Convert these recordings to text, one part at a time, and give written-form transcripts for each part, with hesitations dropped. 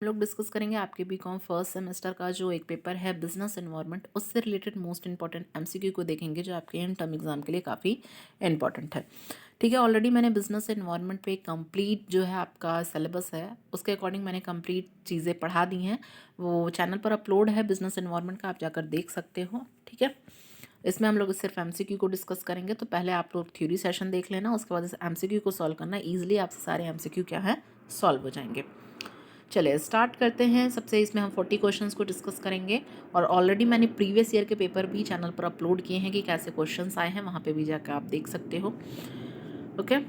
लोग डिस्कस करेंगे आपके बीकॉम फर्स्ट सेमेस्टर का जो एक पेपर है बिजनेस एनवायरनमेंट, उससे रिलेटेड मोस्ट इंपॉर्टेंट एमसीक्यू को देखेंगे जो आपके इन टर्म एग्जाम के लिए काफ़ी इंपॉर्टेंट है। ठीक है, ऑलरेडी मैंने बिजनेस एनवायरनमेंट पे कंप्लीट जो है आपका सिलेबस है उसके अकॉर्डिंग मैंने कंप्लीट चीज़ें पढ़ा दी हैं। वो चैनल पर अपलोड है बिजनेस एनवायरनमेंट का, आप जाकर देख सकते हो। ठीक है, इसमें हम लोग सिर्फ एमसीक्यू को डिस्कस करेंगे, तो पहले आप लोग थ्योरी सेशन देख लेना, उसके बाद इस एमसीक्यू को सॉल्व करना, ईजिली आपसे सारे एमसीक्यू क्या है सॉल्व हो जाएंगे। चलिए स्टार्ट करते हैं। सबसे इसमें हम 40 क्वेश्चंस को डिस्कस करेंगे और ऑलरेडी मैंने प्रीवियस ईयर के पेपर भी चैनल पर अपलोड किए हैं कि कैसे क्वेश्चंस आए हैं, वहाँ पे भी जाकर आप देख सकते हो। ओके,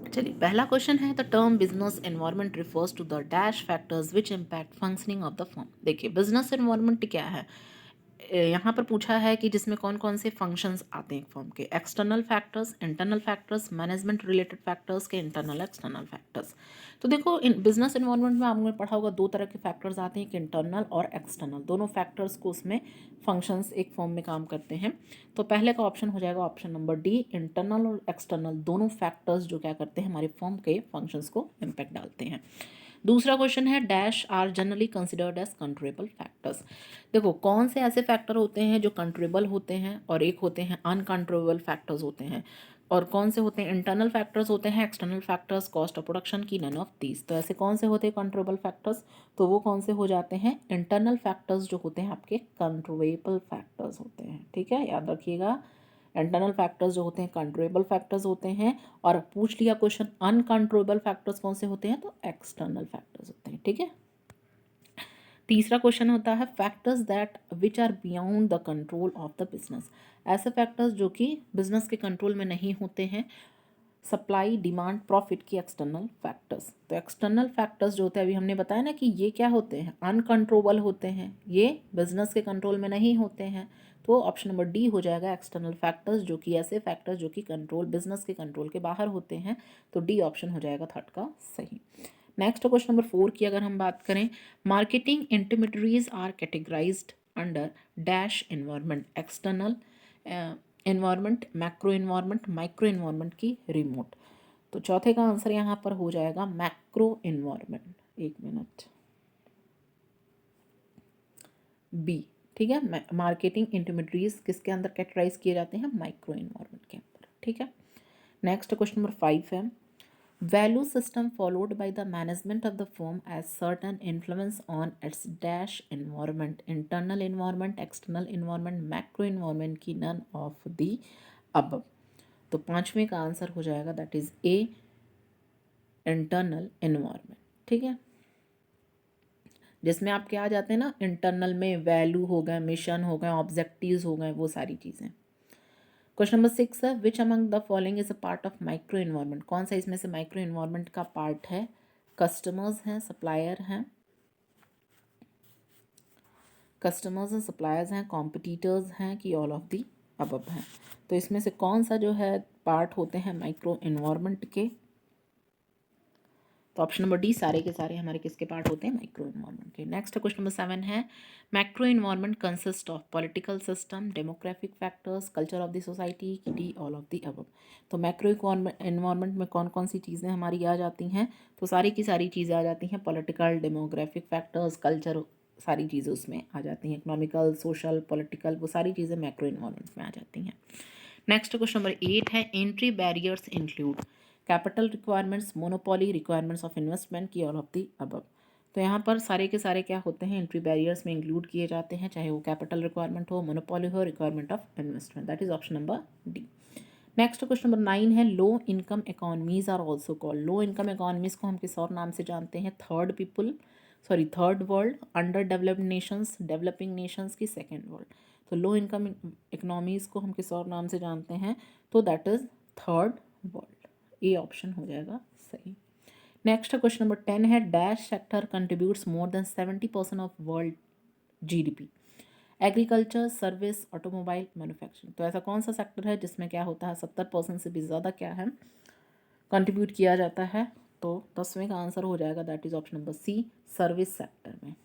चलिए पहला क्वेश्चन है, the term business environment refers to the dash factors which impact functioning of the firm. देखिए बिजनेस एनवायरनमेंट क्या है, यहाँ पर पूछा है कि जिसमें कौन कौन से फंक्शंस आते हैं फर्म के, external factors, internal factors, management related factors के इंटरनल एक्सटर्नल फैक्टर्स। तो देखो इन बिजनेस एनवायरनमेंट में आपने पढ़ा होगा दो तरह के फैक्टर्स आते हैं, एक इंटरनल और एक्सटर्नल, दोनों फैक्टर्स को उसमें फंक्शंस एक फर्म में काम करते हैं। तो पहले का ऑप्शन हो जाएगा ऑप्शन नंबर डी, इंटरनल और एक्सटर्नल दोनों फैक्टर्स जो क्या करते हैं हमारे फर्म के फंक्शंस को इम्पैक्ट डालते हैं। दूसरा क्वेश्चन है, dash are generally considered as controllable factors. देखो कौन से ऐसे फैक्टर होते हैं जो कंट्रोलेबल होते हैं और एक होते हैं अनकंट्रोलेबल फैक्टर्स होते हैं, और कौन से होते हैं इंटरनल फैक्टर्स होते हैं, external factors, cost of production की, नन ऑफ दीज। तो ऐसे कौन से होते हैं कंट्रोलेबल फैक्टर्स, तो वो कौन से हो जाते हैं इंटरनल फैक्टर्स जो होते हैं आपके कंट्रोलेबल फैक्टर्स होते हैं। ठीक है, याद रखिएगा इंटरनल फैक्टर्स जो होते हैं कंट्रोलेबल फैक्टर्स होते हैं, और पूछ लिया क्वेश्चन अनकंट्रोलेबल फैक्टर्स कौन से होते हैं, तो एक्सटर्नल फैक्टर्स होते हैं। ठीक है, तीसरा क्वेश्चन होता है, factors that which are beyond the control of the business. ऐसे फैक्टर्स जो कि बिजनेस के कंट्रोल में नहीं होते हैं, सप्लाई, डिमांड, प्रॉफिट की एक्सटर्नल फैक्टर्स। तो एक्सटर्नल फैक्टर्स जो होते हैं अभी हमने बताया ना कि ये क्या होते हैं अनकंट्रोलेबल होते हैं, ये बिजनेस के कंट्रोल में नहीं होते हैं। तो ऑप्शन नंबर डी हो जाएगा एक्सटर्नल फैक्टर्स, जो कि ऐसे फैक्टर्स जो कि कंट्रोल बिजनेस के कंट्रोल के बाहर होते हैं। तो डी ऑप्शन हो जाएगा थर्ड का सही। नेक्स्ट क्वेश्चन नंबर 4 की अगर हम बात करें, marketing intermediaries are categorized under dash environment, external environment, macro environment, micro environment की रिमोट। तो चौथे का आंसर यहाँ पर हो जाएगा मैक्रो एनवायरनमेंट। एक मिनट, बी। ठीक है, मार्केटिंग इंटरमीडियरीज किसके अंदर कैटेगराइज किए जाते हैं, माइक्रो एनवायरनमेंट के अंदर। ठीक है, नेक्स्ट क्वेश्चन नंबर 5 है, value system followed by the management of the firm has certain influence on its dash environment, internal environment, external environment, macro environment की none of the above। तो पांचवें का answer हो जाएगा that is a, internal environment. ठीक है, जिसमें आपके आ जाते हैं ना इंटरनल में वैल्यू हो गए, मिशन हो गए, ऑब्जेक्टिव्स हो गए, वो सारी चीज़ें। क्वेश्चन नंबर 6 है, विच among the following is a part of micro environment. कौन सा इसमें से माइक्रो इन्वायरमेंट का पार्ट है, कस्टमर्स हैं, सप्लायर हैं, कस्टमर्स हैं, सप्लायर्स हैं, कॉम्पिटिटर्स हैं, कि ऑल ऑफ दी अबव हैं। तो इसमें से कौन सा जो है पार्ट होते हैं माइक्रो इन्वायरमेंट के, तो ऑप्शन नंबर डी सारे के सारे हमारे किसके पार्ट होते हैं, माइक्रो इन्वायरमेंट के। नेक्स्ट क्वेश्चन नंबर 7 है, macro environment consist of political system, demographic factors, culture of the society, की D all of the above. तो मैक्रो इन्वायरमेंट में कौन कौन सी चीज़ें हमारी आ जाती हैं, तो सारी की सारी चीज़ें आ जाती हैं, पॉलिटिकल, डेमोग्राफिक फैक्टर्स, कल्चर, सारी चीज़ें उसमें आ जाती हैं, इकोनॉमिकल, सोशल, पॉलिटिकल, वो सारी चीज़ें मैक्रो इन्वायरमेंट में आ जाती हैं। नेक्स्ट क्वेश्चन नंबर 8 है, entry barriers include capital requirements, monopoly, requirements of investment, की ऑल ऑफ दी अबव। तो यहाँ पर सारे के सारे क्या होते हैं एंट्री बैरियर्स में इंक्लूड किए जाते हैं, चाहे वो कैपिटल रिक्वायरमेंट हो, मोनोपोली हो, requirement of investment, that is option number D. Next question number 9 है, low income economies are also called. Low income economies को हम किस और नाम से जानते हैं, third world, underdeveloped nations, developing nations की सेकेंड वर्ल्ड। तो लो इनकम इकोनॉमीज को हम किस और नाम से जानते हैं, तो that is third world. A option हो जाएगा सही। नेक्स्ट क्वेश्चन नंबर 10 है, dash sector contributes more than 70% of world GDP, agriculture, service, automobile, manufacturing. तो ऐसा कौन सा सेक्टर है जिसमें क्या होता है 70% से भी ज़्यादा क्या है कंट्रीब्यूट किया जाता है, तो 10वें का आंसर हो जाएगा that is option number C, service sector में।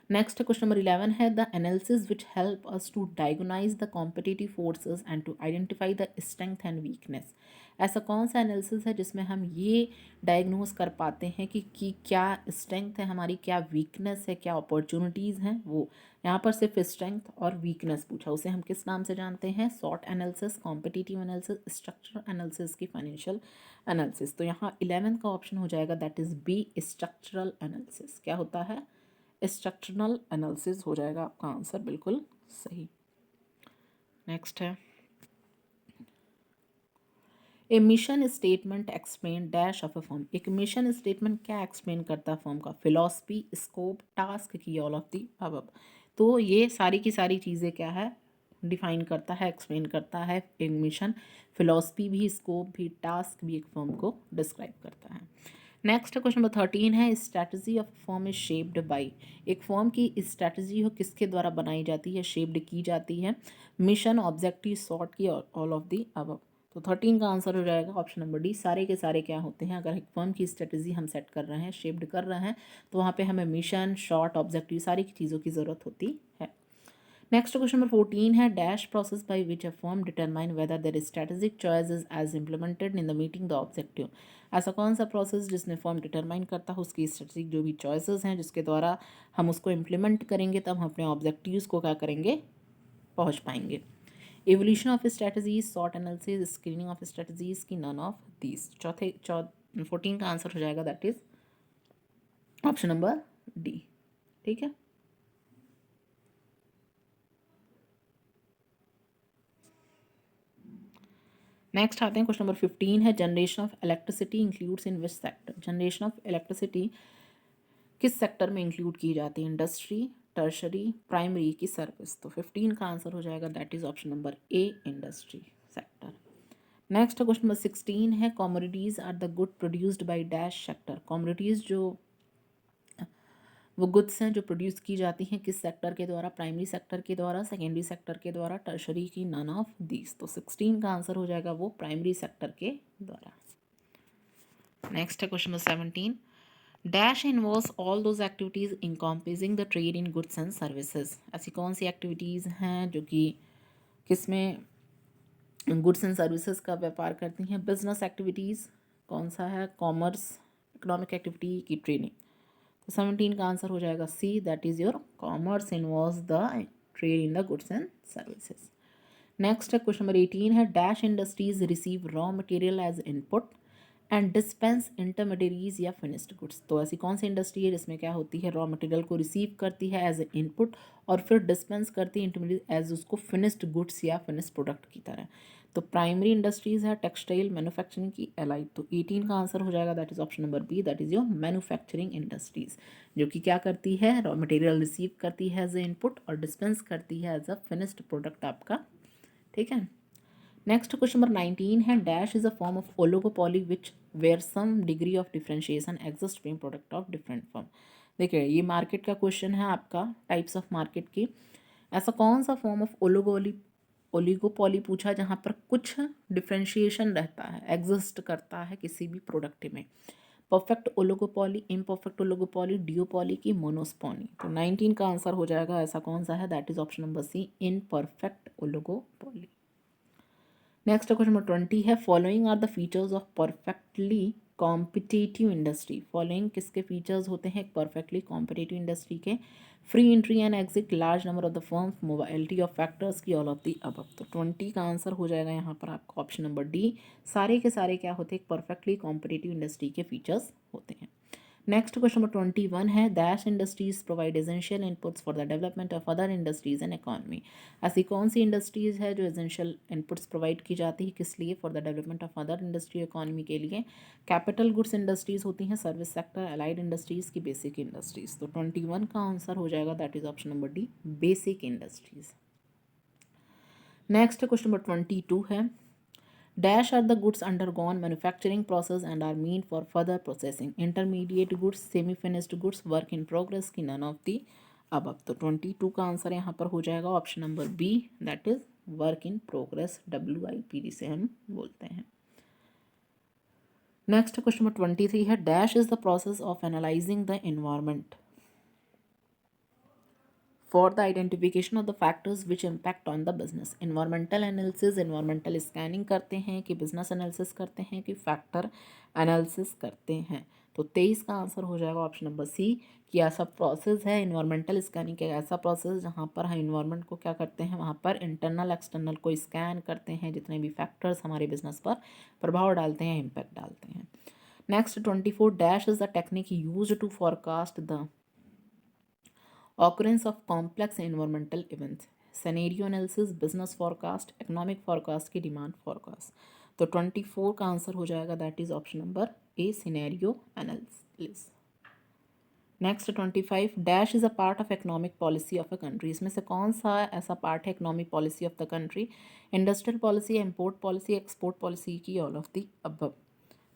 नेक्स्ट क्वेश्चन नंबर 11 है the analysis which help us to diagnose the competitive forces and to identify the strength and weakness. ऐसा कौन सा एनालिसिस है जिसमें हम ये डायग्नोज कर पाते हैं कि क्या स्ट्रेंथ है हमारी, क्या वीकनेस है, क्या अपॉर्चुनिटीज़ हैं। वो यहाँ पर सिर्फ स्ट्रेंथ और वीकनेस पूछा, उसे हम किस नाम से जानते हैं? सॉट analysis, competitive analysis, structure analysis की फाइनेंशियल एनालिसिस। तो यहाँ 11 का ऑप्शन हो जाएगा that is B, structural analysis. क्या होता है? स्ट्रक्चरल एनालिसिस हो जाएगा आपका आंसर, बिल्कुल सही। नेक्स्ट है a mission statement explain dash of a firm. एक मिशन स्टेटमेंट क्या एक्सप्लेन करता है फर्म का? फिलॉसफी, स्कोप, टास्क की ऑल ऑफ दी अबव। तो ये सारी की सारी चीज़ें क्या है? डिफाइन करता है, एक्सप्लेन करता है। एक मिशन, फिलॉसफी भी, स्कोप भी, टास्क भी एक फर्म को डिस्क्राइब करता है। नेक्स्ट क्वेश्चन नंबर 13 है strategy of form is shaped by. एक फॉर्म की स्ट्रैटेजी हो किसके द्वारा बनाई जाती है, शेप्ड की जाती है? मिशन, ऑब्जेक्टिव, सॉर्ट की ऑल ऑफ दी अबव। तो 13 का आंसर हो जाएगा ऑप्शन नंबर डी। सारे के सारे क्या होते हैं? अगर एक फर्म की स्ट्रेटजी हम सेट कर रहे हैं, शेप्ड कर रहे हैं, तो वहाँ पे हमें मिशन, शॉर्ट, ऑब्जेक्टिव सारी चीज़ों की ज़रूरत होती है। नेक्स्ट क्वेश्चन नंबर 14 है dash process by which a firm determine whether their strategic choice is as implemented in the meeting the objective. ऐसा कौन सा प्रोसेस जिसमें फर्म डिटरमाइन करता है उसकी स्ट्रेटेजिक जो भी चॉइसेस हैं जिसके द्वारा हम उसको इम्प्लीमेंट करेंगे तब हम अपने ऑब्जेक्टिव्स को क्या करेंगे? पहुँच पाएंगे। Evolution of strategies, sort analysis, screening of strategies की नन ऑफ दीज। 14 का आंसर हो जाएगा that is option number D. ठीक है। नेक्स्ट आते हैं क्वेश्चन नंबर 15 है generation of electricity includes in which sector. Generation of electricity किस सेक्टर में इंक्लूड की जाती है? इंडस्ट्री, टर्शरी, प्राइमरी की सर्विस। तो 15 का आंसर हो जाएगा that is option number A, industry sector. Next question number 16 है commodities are the good produced by dash sector. Commodities जो वो गुड्स हैं जो प्रोड्यूस की जाती हैं किस सेक्टर के द्वारा? प्राइमरी सेक्टर के द्वारा, सेकेंडरी सेक्टर के द्वारा, टर्शरी की नन ऑफ दीज। तो 16 का आंसर हो जाएगा वो प्राइमरी सेक्टर के द्वारा। नेक्स्ट है question number 17 dash involves all those activities encompassing the trade in goods and services. ऐसी कौन सी एक्टिविटीज़ हैं जो कि किसमें गुड्स एंड सर्विसेज का व्यापार करती हैं? बिजनेस एक्टिविटीज़ कौन सा है? कॉमर्स, इकोनॉमिक एक्टिविटी की ट्रेडिंग। तो 17 का आंसर हो जाएगा C, that is your commerce involves the trade in the goods and services. Next है क्वेश्चन नंबर 18 है dash industries receive raw material as input and dispense intermediaries या finished goods. तो ऐसी कौन सी इंडस्ट्री है जिसमें क्या होती है? रॉ मटेरियल को रिसीव करती है एज ए इनपुट और फिर डिस्पेंस करती है इंटरमीडिएट एज उसको फिनिश्ड गुड्स या फिनिश्ड प्रोडक्ट की तरह। तो प्राइमरी इंडस्ट्रीज है टेक्सटाइल, मैन्युफैक्चरिंग की एलाइड। तो 18 का आंसर हो जाएगा that is option number B, that is your manufacturing industries, जो कि क्या करती है? रॉ मटेरियल रिसीव करती है एज ए इनपुट और डिस्पेंस करती है एज अ फिनिश्ड प्रोडक्ट आपका। ठीक है। नेक्स्ट क्वेश्चन नंबर 19 है dash is a form of oligopoly which where some degree of differentiation exist between product of different firm. देखिए ये मार्केट का क्वेश्चन है आपका, टाइप्स ऑफ मार्केट की। ऐसा कौन सा फॉर्म ऑफ ओलिगोपॉली पूछा जहाँ पर कुछ डिफरेंशिएशन रहता है, एग्जिस्ट करता है किसी भी प्रोडक्ट में? परफेक्ट ओलिगोपॉली, इम्परफेक्ट ओलिगोपॉली, डिओपॉली की मोनोस्पोली। तो 19 का आंसर हो जाएगा ऐसा कौन सा है? That is option number C, imperfect oligopoly. Next question number 20 है following are the features of perfectly competitive industry. Following किसके फीचर्स होते हैं एक परफेक्टली कॉम्पिटिटिव इंडस्ट्री के? Free entry and exit, large number of the firms, mobility of factors की all of the above. तो 20 का answer हो जाएगा यहाँ पर आपका ऑप्शन नंबर डी। सारे के सारे क्या होते हैं? एक परफेक्टली कॉम्पिटिटिव इंडस्ट्री के फीचर्स होते हैं। नेक्स्ट क्वेश्चन नंबर 21 है dash industries provide essential inputs for the development of other industries and economy. ऐसी कौन सी इंडस्ट्रीज है जो एसेंशियल इनपुट्स प्रोवाइड की जाती है किस लिए? For the development of other industry economy के लिए। कैपिटल गुड्स इंडस्ट्रीज होती हैं, सर्विस सेक्टर, अलाइड इंडस्ट्रीज की बेसिक इंडस्ट्रीज। तो 21 का आंसर हो जाएगा that is option number D, basic industries. Next question number 22 है dash are the goods undergone manufacturing process and are mean for further processing. Intermediate goods, semi finished goods, work in progress की none of the above. तो 22 का answer यहाँ पर हो जाएगा option number B, that is work in progress, WIPD से हम बोलते हैं। नेक्स्ट क्वेश्चन नंबर 23 है dash is the process of analysing the environment. for the identification of the factors which impact on the business. Environmental analysis, environmental scanning करते हैं कि business analysis करते हैं कि factor analysis करते हैं। तो 23 का आंसर हो जाएगा ऑप्शन नंबर सी कि ऐसा प्रोसेस है इन्वायरमेंटल स्कैनिंग का, ऐसा प्रोसेस जहाँ पर हम इन्वायरमेंट को क्या करते हैं, वहाँ पर इंटरनल एक्सटर्नल को स्कैन करते हैं, जितने भी फैक्टर्स हमारे बिजनेस पर प्रभाव डालते हैं, इम्पैक्ट डालते हैं। Next 24 dash is the technique use to forecast the occurrence of complex environmental events, scenario analysis, business forecast, economic forecast की demand forecast। तो 24 का आंसर हो जाएगा that is option number A, scenario analysis. Next 25 dash is a part of economic policy of a country, इसमें से कौन सा ऐसा पार्ट है economic policy of the country, industrial policy, import policy, export policy की all of the above.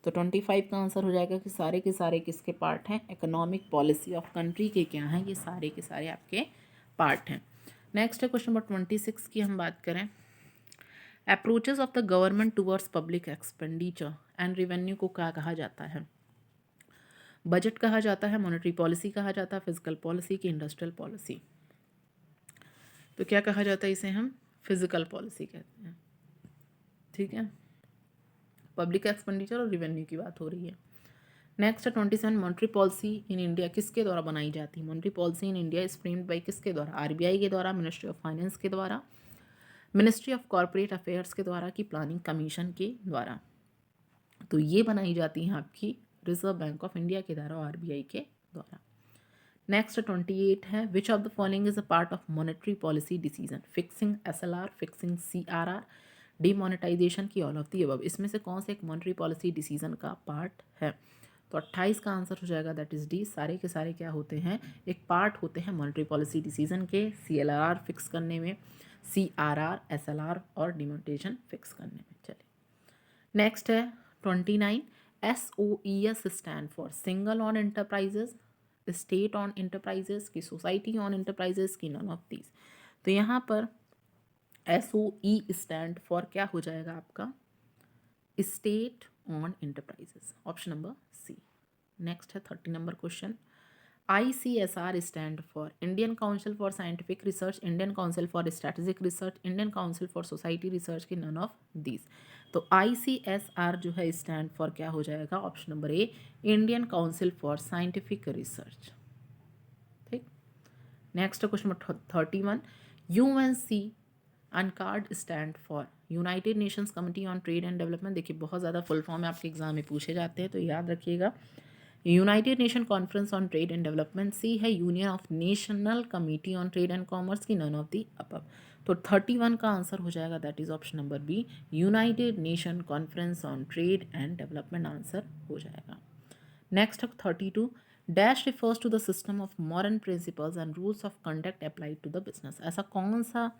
तो 25 का answer हो जाएगा कि सारे के सारे किसके पार्ट हैं, इकोनॉमिक पॉलिसी ऑफ कंट्री के क्या हैं, ये सारे के सारे आपके पार्ट हैं। नेक्स्ट है क्वेश्चन नंबर 26 की हम बात करें, approaches of the government towards public expenditure and revenue को क्या कहा जाता है, बजट कहा जाता है, मॉनेटरी पॉलिसी कहा जाता है, फिजिकल पॉलिसी की इंडस्ट्रियल पॉलिसी। तो क्या कहा जाता है, इसे हम फिजिकल पॉलिसी कहते हैं। ठीक है, पब्लिक एक्सपेंडिचर और रेवेन्यू की बात हो रही है। Next 27 monetary policy in India किसके द्वारा बनाई जाती है, monetary policy in India is framed bye किसके द्वारा, आरबीआई के द्वारा, मिनिस्ट्री ऑफ फाइनेंस के द्वारा, मिनिस्ट्री ऑफ कॉरपोरेट अफेयर्स के द्वारा, की प्लानिंग कमीशन के द्वारा। तो ये बनाई जाती है आपकी रिजर्व बैंक ऑफ इंडिया के द्वारा, आरबीआई के द्वारा। नेक्स्ट 28 है which of the following is a part of monetary policy decision, fixing SLR, fixing CRR, demonetization की ऑल ऑफ दी अबव। इसमें से कौन से एक मॉनेटरी पॉलिसी डिसीजन का पार्ट है, तो 28 का आंसर हो जाएगा दैट इज डी, सारे के सारे क्या होते हैं, एक पार्ट होते हैं मॉनेटरी पॉलिसी डिसीजन के, सीएलआर फिक्स करने में, सीआरआर, एसएलआर और डिमोनेटाइजेशन फिक्स करने में। चलिए नेक्स्ट है 29 SOES stand for single on enterprises, state on enterprises की, सोसाइटी ऑन एंटरप्राइजेस की, नन ऑफ दीज। तो यहाँ पर SOE स्टैंड फॉर क्या हो जाएगा आपका, state on enterprises, option number C. Next है 30 number question, ICSR stand for Indian council for scientific research, Indian council for strategic research, Indian council for society research की, none of these. तो ICSR जो है stand for क्या हो जाएगा, option number A, Indian council for scientific research. ठीक, next question number 31 UNC UNCTAD stand for united nations committee on trade and development. देखिए बहुत ज़्यादा फुल फॉर्म में आपके एग्जाम में पूछे जाते हैं, तो याद रखिएगा, united nation conference on trade and development. C है union of national committee on trade and commerce की, नन ऑफ दी अबव। तो 31 का आंसर हो जाएगा that is option number B, united nation conference on trade and development answer हो जाएगा। Next 32 dash refers to the system of moral principles and rules of conduct applied to the business. ऐसा कौन सा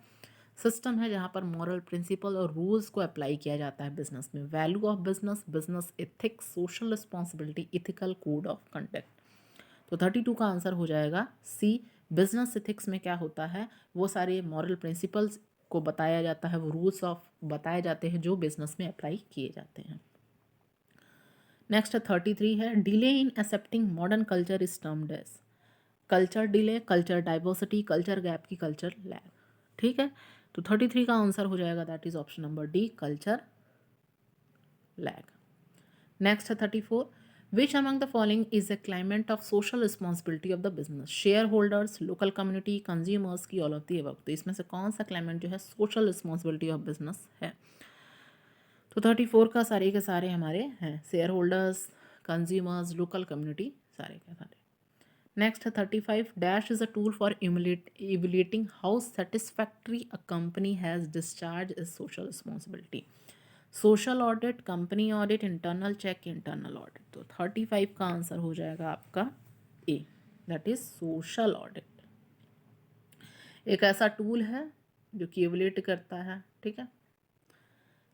system है जहाँ पर moral principal और rules को अप्लाई किया जाता है बिजनेस में, value of business, business ethics, social responsibility, ethical code of conduct. तो 32 का आंसर हो जाएगा सी, बिजनेस एथिक्स में क्या होता है, वो सारे मॉरल प्रिंसिपल्स को बताया जाता है, वो रूल्स ऑफ बताए जाते हैं जो बिजनेस में अप्लाई किए जाते हैं। नेक्स्ट 33 है delay in accepting modern culture is termed as, culture delay, culture diversity, culture gap की, कल्चर लैग। ठीक है, तो 33 का आंसर हो जाएगा that is option number D, culture lag. Next है 34 which among the following is a climate of social responsibility of the business, shareholders, local community, consumers की, all of the above. तो इसमें से कौन सा climate जो है social responsibility of business है, तो 34 का सारे के सारे हमारे हैं, share holders, consumers, local community, सारे के सारे। Next 35 dash is a tool for evaluating how satisfactory a company has discharged its social responsibility, social audit, company audit, internal check, internal audit. तो 35 का आंसर हो जाएगा आपका A, that is social audit. एक ऐसा टूल है जो कि एवलेट करता है। ठीक है,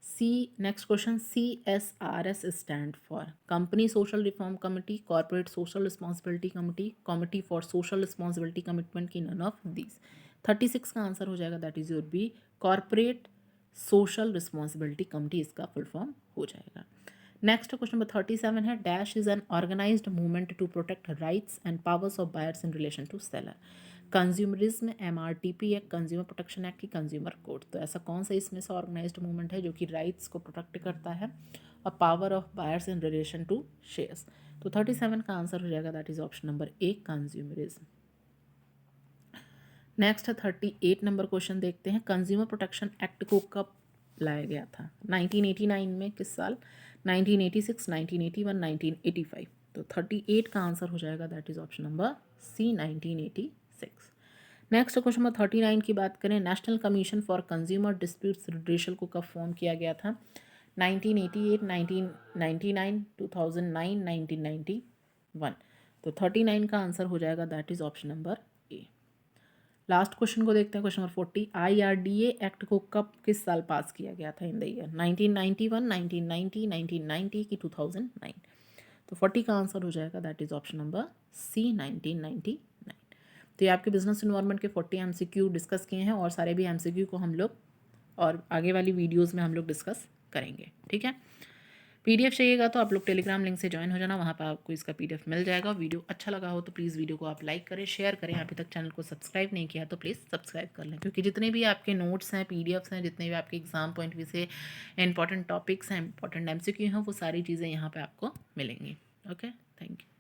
C next question, CSRS stand for company social reform committee, corporate social responsibility committee, committee for social responsibility commitment की, नन ऑफ दीज। 36 का आंसर हो जाएगा that is your B, corporate social responsibility committee इसका full form हो जाएगा। Next question number 37 है dash is an organised movement to protect rights and powers of buyers in relation to seller, consumerism MRTP या consumer protection act की consumer code. तो ऐसा कौन सा इसमें से ऑर्गेनाइज्ड मूवमेंट है जो कि राइट्स को प्रोटेक्ट करता है? A power of buyers in relation to shares. तो 37 का आंसर हो जाएगा, that is option number A, consumerism. Next 38 number question देखते हैं। कंज्यूमर प्रोटेक्शन एक्ट को कब लाया गया था? 1989 में। किस साल? 1986, 1981, 1985। तो 38 का आंसर हो जाएगा, that is option number C, 1986। Next question number 39 की बात करें। National commission for consumer disputes redressal को कब फॉर्म किया गया था? 1988, 1999, 2009, 1991। तो 39 का आंसर हो जाएगा, that is option number A. Last question को देखते हैं, क्वेश्चन नंबर 40। IRDA एक्ट को कब, किस साल पास किया गया था? इन द ईयर 1991, 1990, 1990 की 2009। तो 40 का आंसर हो जाएगा, that is option number C, 1999। तो ये आपके बिजनेस इन्वायरमेंट के 40 MCQ डिस्कस किए हैं, और सारे भी MCQ को हम लोग और आगे वाली वीडियोज़ में हम लोग डिस्कस करेंगे। ठीक है, PDF चाहिएगा तो आप लोग टेलीग्राम लिंक से ज्वाइन हो जाना, वहाँ पर आपको इसका PDF मिल जाएगा। वीडियो अच्छा लगा हो तो प्लीज़ वीडियो को आप लाइक करें, शेयर करें। अभी तक चैनल को सब्सक्राइब नहीं किया तो प्लीज़ सब्सक्राइब कर लें, क्योंकि जितने भी आपके नोट्स हैं, PDFs हैं, जितने भी आपके एग्जाम पॉइंट व्यू से इंपॉर्टेंट टॉपिक्स हैं, इंपॉर्टेंट MCQ हैं, वो सारी चीज़ें यहाँ पर आपको मिलेंगी। Okay, thank you.